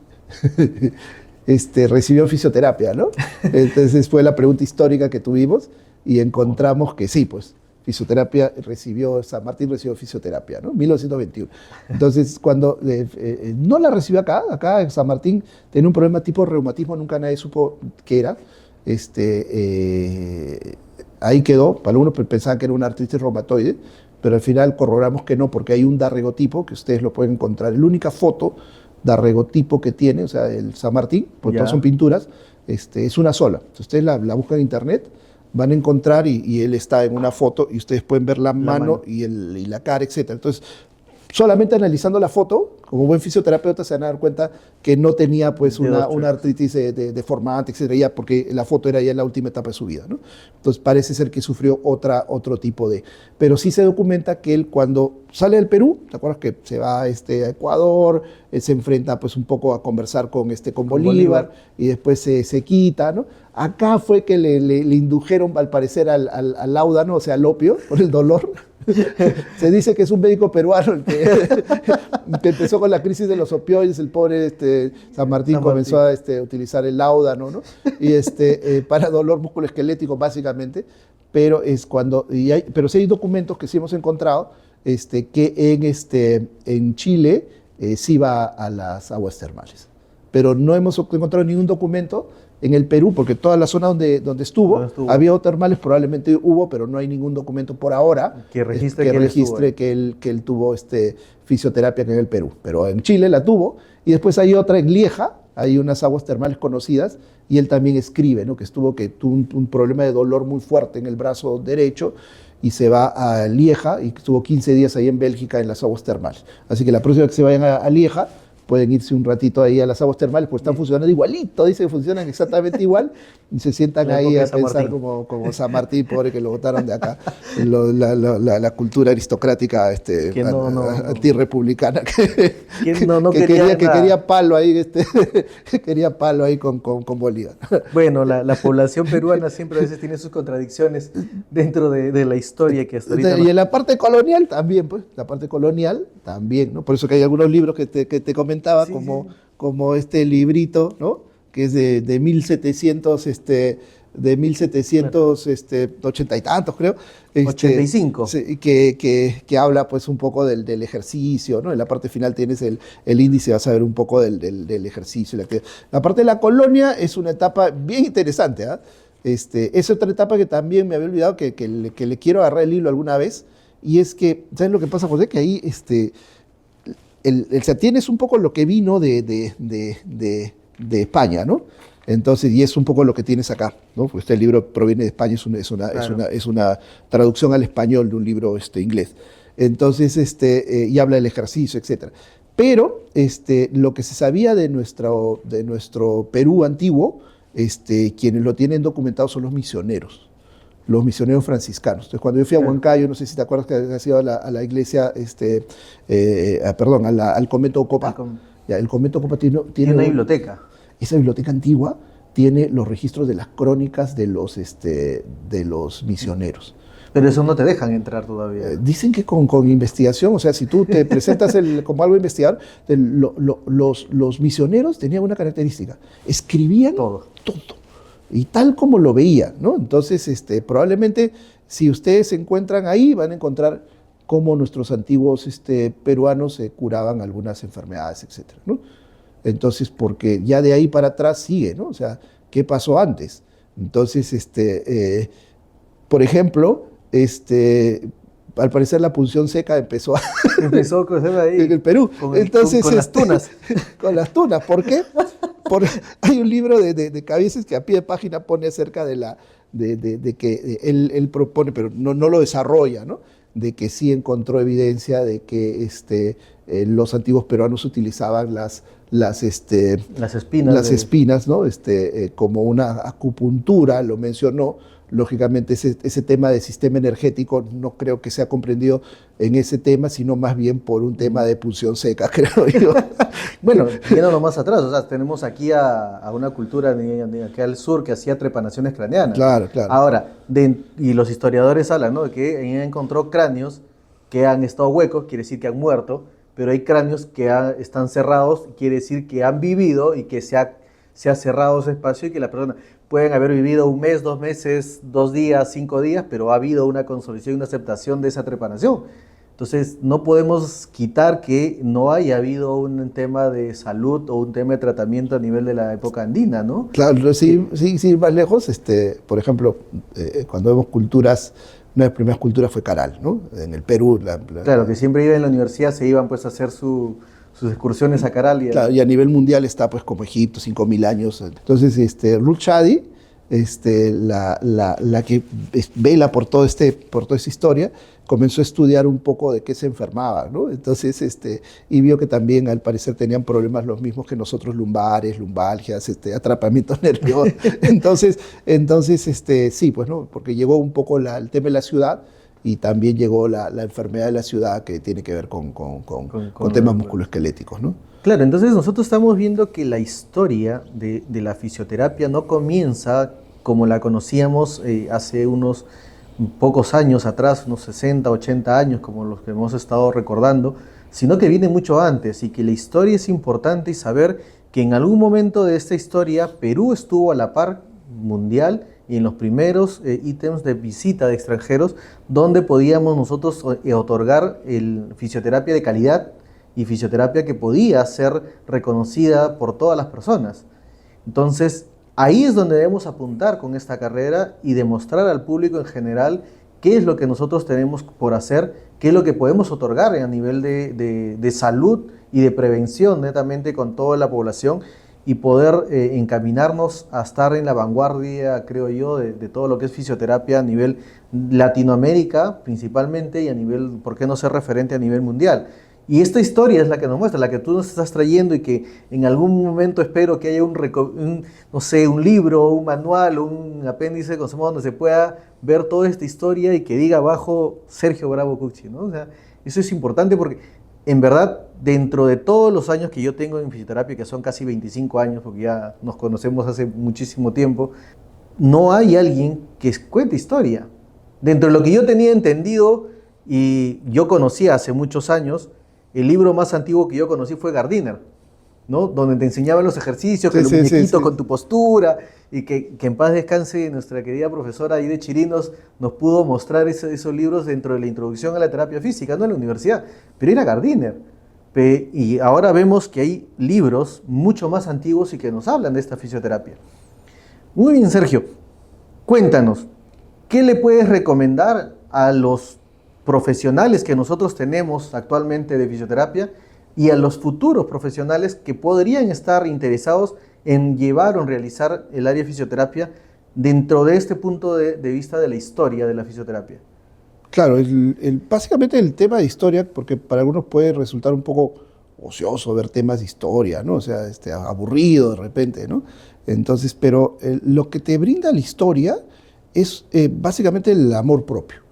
recibió fisioterapia, ¿no? Entonces fue la pregunta histórica que tuvimos y encontramos que sí, pues, San Martín recibió fisioterapia, ¿no? 1921. Entonces, cuando no la recibió acá en San Martín tenía un problema tipo reumatismo, nunca nadie supo qué era. Ahí quedó, para algunos pensaban que era una artritis reumatoide, pero al final corroboramos que no, porque hay un daguerrotipo que ustedes lo pueden encontrar. La única foto daguerrotipo que tiene, o sea, el San Martín, porque todas son pinturas, es una sola. Si ustedes la buscan en internet, van a encontrar y él está en una foto y ustedes pueden ver la mano. Y la cara, etc. Entonces, solamente analizando la foto, como buen fisioterapeuta se van a dar cuenta que no tenía pues una artritis deformante, etcétera, ya porque la foto era ya en la última etapa de su vida, ¿no? Entonces parece ser que sufrió otro tipo de... Pero sí se documenta que él cuando sale del Perú, ¿te acuerdas que se va a Ecuador, se enfrenta pues un poco a conversar con Bolívar y después se quita, ¿no? Acá fue que le indujeron al parecer al láudano, o sea, al opio, por el dolor. Se dice que es un médico peruano el que empezó con la crisis de los opioides, el pobre San Martín comenzó a utilizar el láudano, ¿no? Y para dolor musculoesquelético básicamente, pero pero sí hay documentos que sí hemos encontrado que en Chile sí va a las aguas termales, pero no hemos encontrado ningún documento en el Perú, porque toda la zona donde estuvo, había aguas termales, probablemente hubo, pero no hay ningún documento por ahora que registre que él tuvo fisioterapia en el Perú. Pero en Chile la tuvo, y después hay otra en Lieja, hay unas aguas termales conocidas, y él también escribe, ¿no? que tuvo un problema de dolor muy fuerte en el brazo derecho, y se va a Lieja, y estuvo 15 días ahí en Bélgica en las aguas termales. Así que la próxima que se vayan a Lieja, pueden irse un ratito ahí a las aguas termales, porque están funcionando igualito, dice que funcionan exactamente igual, y se sientan ahí a pensar como San Martín, pobre que lo botaron de acá, la cultura aristocrática antirrepublicana, que quería palo ahí, quería palo ahí con Bolívar. Bueno, la población peruana siempre a veces tiene sus contradicciones dentro de la historia que hasta ahorita... Y en la parte colonial también, ¿no? Por eso que hay algunos libros que te comentaba, como este librito, ¿no? Que es de 1780 y tantos, creo. 85. Que habla pues un poco del ejercicio, ¿no? En la parte final tienes el índice, vas a ver un poco del ejercicio. La parte de la colonia es una etapa bien interesante, ¿eh? Es otra etapa que también me había olvidado que le quiero agarrar el hilo alguna vez, y es que, ¿sabes lo que pasa, José? Que ahí el Satién es un poco lo que vino de España, ¿no? Entonces, y es un poco lo que tienes acá, ¿no? Pues este libro proviene de España, es una traducción al español de un libro inglés. Entonces, y habla del ejercicio, etc. Pero lo que se sabía de nuestro Perú antiguo, quienes lo tienen documentado son los misioneros franciscanos. Entonces, cuando yo fui a Huancayo, no sé si te acuerdas que has ido a la iglesia, al convento de Ocopa. El convento de Ocopa tiene una biblioteca. Esa biblioteca antigua tiene los registros de las crónicas de los misioneros. Pero eso no te dejan entrar todavía. Dicen que con investigación, o sea, si tú te presentas como algo investigador, los misioneros tenían una característica: escribían todo. Y tal como lo veía, ¿no? Entonces, probablemente, si ustedes se encuentran ahí, van a encontrar cómo nuestros antiguos peruanos se curaban algunas enfermedades, etcétera, ¿no? Entonces, porque ya de ahí para atrás sigue, ¿no? O sea, ¿qué pasó antes? Entonces, por ejemplo, al parecer la punción seca empezó con ahí en el Perú. Entonces, con las tunas. Con las tunas. ¿Por qué? Hay un libro de Cabieces que a pie de página pone acerca de que él propone, pero no lo desarrolla, ¿no? de que sí encontró evidencia de que los antiguos peruanos utilizaban las espinas, ¿no? Como una acupuntura, lo mencionó. Lógicamente ese tema de sistema energético no creo que sea comprendido en ese tema, sino más bien por un tema de punción seca, creo yo. Bueno, yéndonos más atrás, o sea, tenemos aquí a una cultura de aquí al sur que hacía trepanaciones craneanas. Claro, claro. Ahora, y los historiadores hablan, ¿no?, de que ahí encontró cráneos que han estado huecos, quiere decir que han muerto, pero hay cráneos que están cerrados, quiere decir que han vivido y que se ha cerrado ese espacio y que la persona pueden haber vivido 1 mes, 2 meses, 2 días, 5 días, pero ha habido una consolidación y una aceptación de esa trepanación. Entonces, no podemos quitar que no haya habido un tema de salud o un tema de tratamiento a nivel de la época andina, ¿no? Claro, sí, más lejos, por ejemplo, cuando vemos culturas, una de las primeras culturas fue Caral, ¿no? En el Perú. Claro, que siempre iban en la universidad, se iban pues a hacer sus excursiones a Caral. Claro, y a nivel mundial está pues como Egipto, 5.000 años. Entonces, Ruth Shadi, la que vela por toda esta historia, comenzó a estudiar un poco de qué se enfermaba, ¿no? Entonces, y vio que también al parecer tenían problemas los mismos que nosotros, lumbares, lumbalgias, atrapamientos nerviosos. Entonces, sí, pues, ¿no? Porque llegó un poco el tema de la ciudad y también llegó la enfermedad de la ciudad que tiene que ver con temas musculoesqueléticos, ¿no? Claro, entonces nosotros estamos viendo que la historia de la fisioterapia no comienza como la conocíamos hace unos pocos años atrás, unos 60, 80 años, como los que hemos estado recordando, sino que viene mucho antes y que la historia es importante y saber que en algún momento de esta historia Perú estuvo a la par mundial y en los primeros ítems de visita de extranjeros donde podíamos nosotros otorgar fisioterapia de calidad y fisioterapia que podía ser reconocida por todas las personas. Entonces, ahí es donde debemos apuntar con esta carrera y demostrar al público en general qué es lo que nosotros tenemos por hacer, qué es lo que podemos otorgar a nivel de salud y de prevención netamente con toda la población y poder encaminarnos a estar en la vanguardia, creo yo, de todo lo que es fisioterapia a nivel Latinoamérica principalmente y a nivel, ¿por qué no ser referente a nivel mundial? Y esta historia es la que nos muestra, la que tú nos estás trayendo y que en algún momento espero que haya no sé, un libro, un manual, un apéndice donde se pueda ver toda esta historia y que diga abajo Sergio Bravo Cucchi, ¿no? O sea, eso es importante porque en verdad dentro de todos los años que yo tengo en fisioterapia, que son casi 25 años, porque ya nos conocemos hace muchísimo tiempo, no hay alguien que cuente historia. Dentro de lo que yo tenía entendido y yo conocía hace muchos años, el libro más antiguo que yo conocí fue Gardiner, ¿no? Donde te enseñaban los ejercicios, que los muñequitos con tu postura, y que en paz descanse nuestra querida profesora Aide Chirinos nos pudo mostrar esos libros dentro de la introducción a la terapia física, no en la universidad, pero era Gardiner. Y ahora vemos que hay libros mucho más antiguos y que nos hablan de esta fisioterapia. Muy bien, Sergio, cuéntanos, ¿qué le puedes recomendar a los profesionales que nosotros tenemos actualmente de fisioterapia y a los futuros profesionales que podrían estar interesados en llevar o en realizar el área de fisioterapia dentro de este punto de vista de la historia de la fisioterapia? Claro, básicamente el tema de historia, porque para algunos puede resultar un poco ocioso ver temas de historia, ¿no? O sea, aburrido de repente, ¿no? Entonces, pero lo que te brinda la historia es básicamente el amor propio.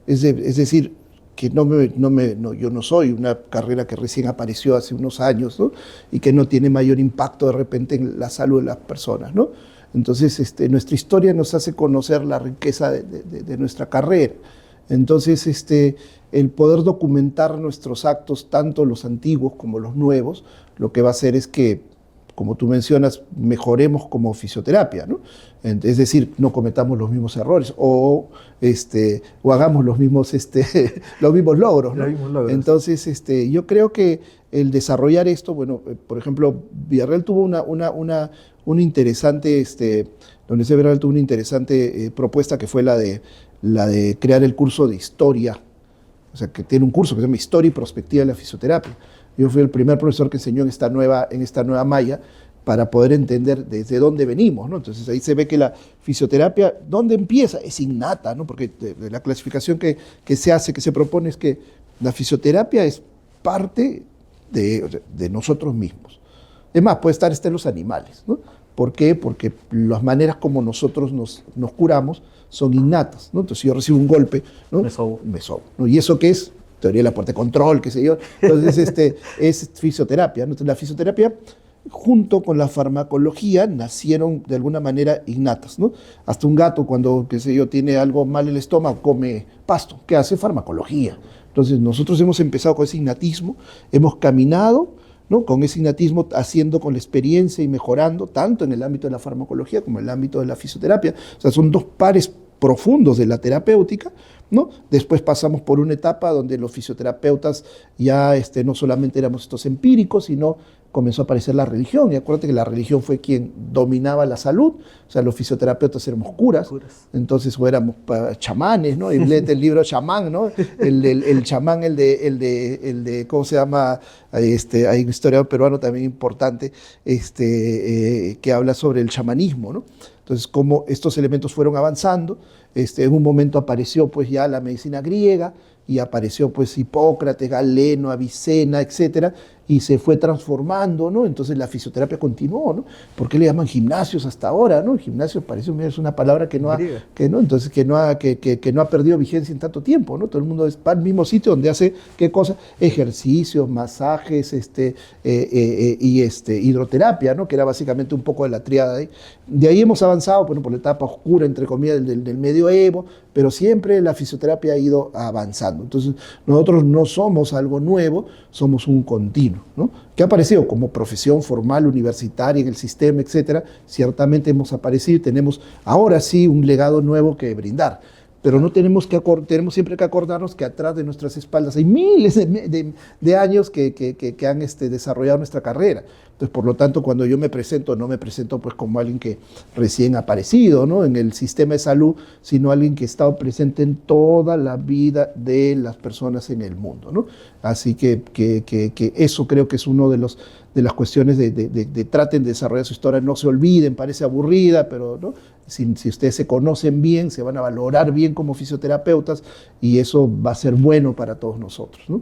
Es decir, que yo no soy una carrera que recién apareció hace unos años, ¿no? Y que no tiene mayor impacto de repente en la salud de las personas, ¿no? Entonces, nuestra historia nos hace conocer la riqueza de nuestra carrera. Entonces, el poder documentar nuestros actos, tanto los antiguos como los nuevos, lo que va a hacer es que, como tú mencionas, mejoremos como fisioterapia, ¿no? Es decir, no cometamos los mismos errores o hagamos los mismos logros, ¿no? Entonces, yo creo que el desarrollar esto, bueno, por ejemplo, Villarreal tuvo una interesante, la Universidad de Villarreal tuvo una interesante propuesta que fue la de crear el curso de historia, o sea, que tiene un curso que se llama Historia y Prospectiva de la Fisioterapia. Yo fui el primer profesor que enseñó en esta nueva malla para poder entender desde dónde venimos, ¿no? Entonces ahí se ve que la fisioterapia, ¿dónde empieza? Es innata, ¿no? Porque de la clasificación que se hace, que se propone, es que la fisioterapia es parte de nosotros mismos. Es más, puede estar en los animales, ¿no? ¿Por qué? Porque las maneras como nosotros nos curamos son innatas, ¿no? Entonces, si yo recibo un golpe, ¿no? Me sobo, ¿no? ¿Y eso qué es? Teoría de la puerta de control, qué sé yo. Entonces, es fisioterapia, ¿no? Entonces, la fisioterapia, junto con la farmacología, nacieron de alguna manera innatas, ¿no? Hasta un gato, cuando, qué sé yo, tiene algo mal en el estómago, come pasto. ¿Qué hace? Farmacología. Entonces, nosotros hemos empezado con ese innatismo, hemos caminado, ¿no? Con ese innatismo, haciendo con la experiencia y mejorando, tanto en el ámbito de la farmacología como en el ámbito de la fisioterapia. O sea, son dos pares profundos de la terapéutica, ¿no? Después pasamos por una etapa donde los fisioterapeutas ya no solamente éramos estos empíricos, sino comenzó a aparecer la religión. Y acuérdate que la religión fue quien dominaba la salud. O sea, los fisioterapeutas éramos curas. Entonces, o éramos chamanes, ¿no? Y léete el libro Chamán, ¿no? El chamán, el de, ¿cómo se llama? Hay un historiador peruano también importante que habla sobre el chamanismo, ¿no? Entonces, cómo estos elementos fueron avanzando. En un momento apareció pues ya la medicina griega, y apareció pues Hipócrates, Galeno, Avicena, etcétera, y se fue transformando, ¿no? Entonces la fisioterapia continuó, ¿no? ¿Por qué le llaman gimnasios hasta ahora, no? El gimnasio parece es una palabra que no ha perdido vigencia en tanto tiempo, ¿no? Todo el mundo va al mismo sitio donde hace, ¿qué cosa? Ejercicios, masajes, hidroterapia, ¿no? Que era básicamente un poco de la tríada ahí. De ahí hemos avanzado, bueno, por la etapa oscura, entre comillas, del medioevo, pero siempre la fisioterapia ha ido avanzando. Entonces, nosotros no somos algo nuevo, somos un continuo, ¿no? Que ha aparecido como profesión formal, universitaria, en el sistema, etcétera. Ciertamente hemos aparecido y tenemos ahora sí un legado nuevo que brindar. Pero no tenemos siempre que acordarnos que atrás de nuestras espaldas hay miles de años que han desarrollado nuestra carrera. Entonces, por lo tanto, cuando yo me presento, no me presento pues como alguien que recién ha aparecido, ¿no? En el sistema de salud, sino alguien que ha estado presente en toda la vida de las personas en el mundo, ¿no? Así que eso creo que es uno de las cuestiones de traten de desarrollar su historia, no se olviden, parece aburrida, pero ¿no? Si ustedes se conocen bien, se van a valorar bien como fisioterapeutas, y eso va a ser bueno para todos nosotros, ¿no?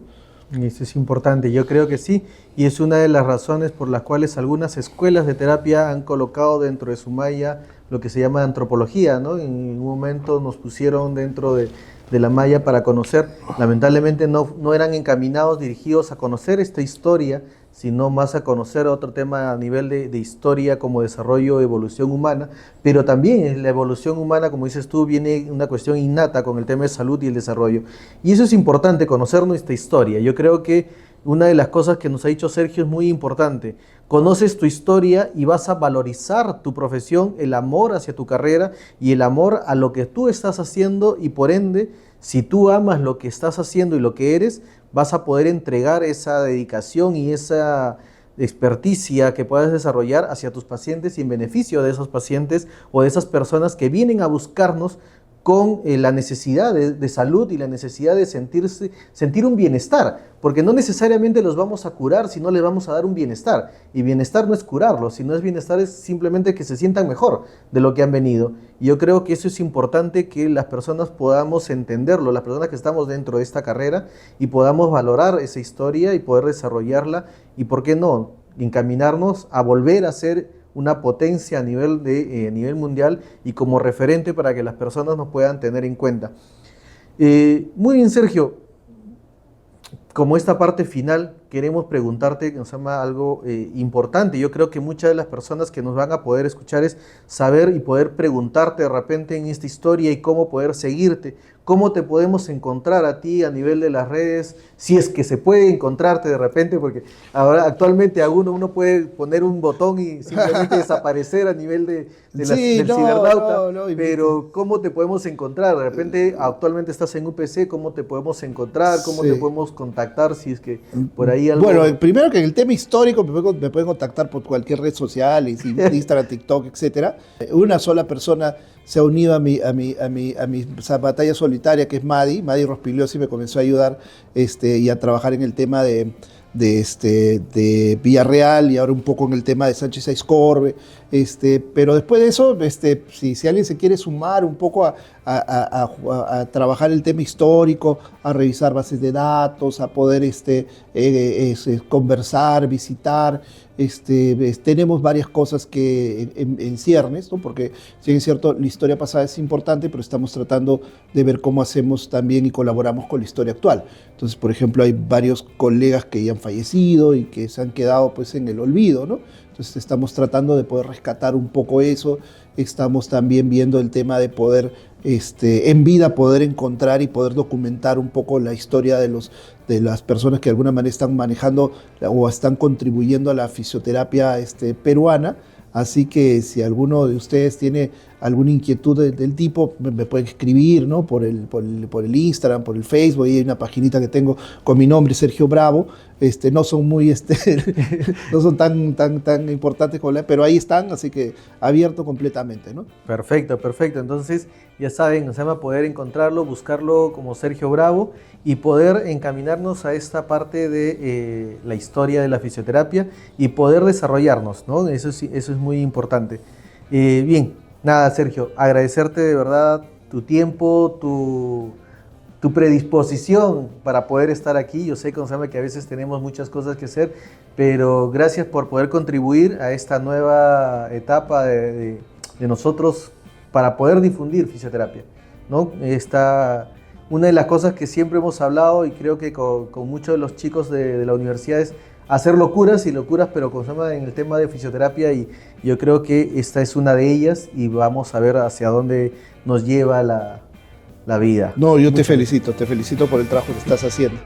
Eso es importante, yo creo que sí, y es una de las razones por las cuales algunas escuelas de terapia han colocado dentro de su malla lo que se llama antropología, ¿no? En un momento nos pusieron dentro de la malla para conocer, lamentablemente no eran encaminados, dirigidos a conocer esta historia, sino más a conocer otro tema a nivel de historia como desarrollo, evolución humana, pero también en la evolución humana, como dices tú, viene una cuestión innata con el tema de salud y el desarrollo. Y eso es importante, conocer nuestra historia. Yo creo que una de las cosas que nos ha dicho Sergio es muy importante. Conoces tu historia y vas a valorizar tu profesión, el amor hacia tu carrera y el amor a lo que tú estás haciendo, y por ende, si tú amas lo que estás haciendo y lo que eres, vas a poder entregar esa dedicación y esa experticia que puedas desarrollar hacia tus pacientes y en beneficio de esos pacientes o de esas personas que vienen a buscarnos con la necesidad de salud y la necesidad de sentir un bienestar, porque no necesariamente los vamos a curar, sino les vamos a dar un bienestar, y bienestar no es curarlos, sino es bienestar, es simplemente que se sientan mejor de lo que han venido. Y yo creo que eso es importante, que las personas podamos entenderlo, las personas que estamos dentro de esta carrera, y podamos valorar esa historia y poder desarrollarla, y por qué no, encaminarnos a volver a ser una potencia a nivel mundial y como referente para que las personas nos puedan tener en cuenta. Muy bien, Sergio, como esta parte final, queremos preguntarte, que nos llama algo importante. Yo creo que muchas de las personas que nos van a poder escuchar es saber y poder preguntarte de repente en esta historia y cómo poder seguirte, cómo te podemos encontrar a ti a nivel de las redes, si es que se puede encontrarte de repente, porque ahora actualmente uno puede poner un botón y simplemente desaparecer a nivel del cibernauta, pero ¿cómo te podemos encontrar? De repente actualmente estás en UPC, ¿cómo te podemos encontrar? ¿Cómo te podemos contactar? Si es que por ahí algo... Bueno, primero que en el tema histórico me pueden contactar por cualquier red social, Instagram, TikTok, etcétera. Una sola persona se ha unido a mi batalla solitaria, que es Madi Rospigliosi, me comenzó a ayudar y a trabajar en el tema de de Villarreal y ahora un poco en el tema de Sánchez Aizcorbe. Pero después de eso, si alguien se quiere sumar un poco a trabajar el tema histórico, a revisar bases de datos, a poder conversar, visitar, tenemos varias cosas que en ciernes, ¿no? Porque si es cierto, la historia pasada es importante, pero estamos tratando de ver cómo hacemos también y colaboramos con la historia actual. Entonces, por ejemplo, hay varios colegas que ya han fallecido y que se han quedado pues en el olvido, ¿no? Entonces estamos tratando de poder rescatar un poco eso, estamos también viendo el tema de poder en vida poder encontrar y poder documentar un poco la historia de las personas que de alguna manera están manejando o están contribuyendo a la fisioterapia peruana. Así que si alguno de ustedes tiene alguna inquietud del tipo, me pueden escribir, ¿no? por el Instagram, por el Facebook. Ahí hay una paginita que tengo con mi nombre, Sergio Bravo. No son muy, no son tan importantes como pero ahí están, así que abierto completamente, ¿no? Perfecto, perfecto. Entonces, ya saben, se llama poder encontrarlo, buscarlo como Sergio Bravo y poder encaminarnos a esta parte de la historia de la fisioterapia y poder desarrollarnos, ¿no? Eso es muy importante. Bien, nada, Sergio, agradecerte de verdad tu tiempo, tu predisposición para poder estar aquí. Yo sé, Gonzalo, que a veces tenemos muchas cosas que hacer, pero gracias por poder contribuir a esta nueva etapa de nosotros para poder difundir fisioterapia, ¿no? Una de las cosas que siempre hemos hablado y creo que con muchos de los chicos de la universidad es hacer locuras, pero en el tema de fisioterapia, y yo creo que esta es una de ellas y vamos a ver hacia dónde nos lleva la vida. No, yo te felicito por el trabajo que estás haciendo.